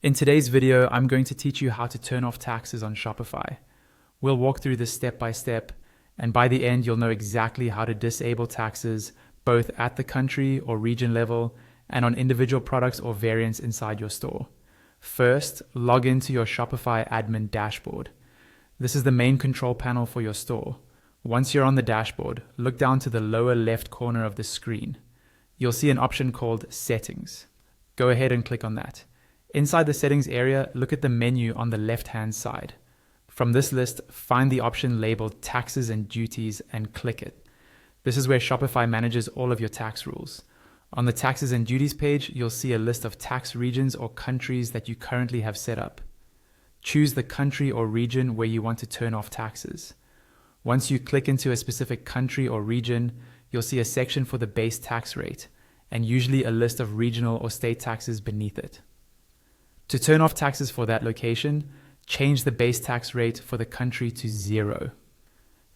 In today's video, I'm going to teach you how to turn off taxes on Shopify. We'll walk through this step by step, and by the end, you'll know exactly how to disable taxes both at the country or region level and on individual products or variants inside your store. First, log into your Shopify admin dashboard. This is the main control panel for your store. Once you're on the dashboard, look down to the lower left corner of the screen. You'll see an option called Settings. Go ahead and click on that. Inside the settings area, look at the menu on the left-hand side. From this list, find the option labeled Taxes and Duties and click it. This is where Shopify manages all of your tax rules. On the Taxes and Duties page, you'll see a list of tax regions or countries that you currently have set up. Choose the country or region where you want to turn off taxes. Once you click into a specific country or region, you'll see a section for the base tax rate, and usually a list of regional or state taxes beneath it. To turn off taxes for that location, change the base tax rate for the country to 0.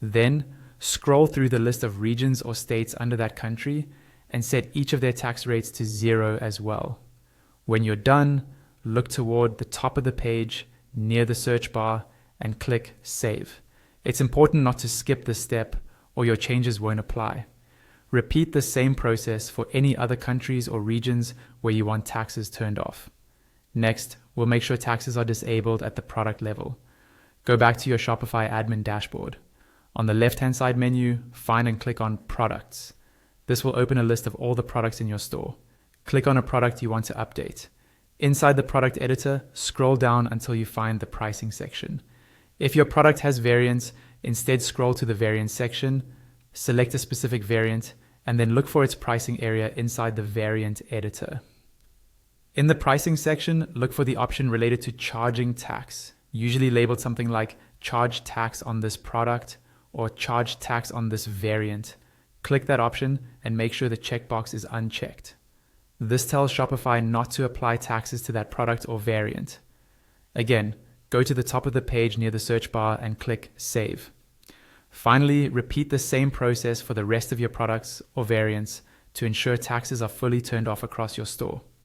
Then, scroll through the list of regions or states under that country and set each of their tax rates to 0 as well. When you're done, look toward the top of the page near the search bar and click Save. It's important not to skip this step or your changes won't apply. Repeat the same process for any other countries or regions where you want taxes turned off. Next, we'll make sure taxes are disabled at the product level. Go back to your Shopify admin dashboard. On the left-hand side menu, find and click on Products. This will open a list of all the products in your store. Click on a product you want to update. Inside the product editor, scroll down until you find the pricing section. If your product has variants, instead scroll to the variant section, select a specific variant, and then look for its pricing area inside the variant editor. In the pricing section, look for the option related to charging tax, usually labeled something like charge tax on this product or charge tax on this variant. Click that option and make sure the checkbox is unchecked. This tells Shopify not to apply taxes to that product or variant. Again, go to the top of the page near the search bar and click Save. Finally, repeat the same process for the rest of your products or variants to ensure taxes are fully turned off across your store.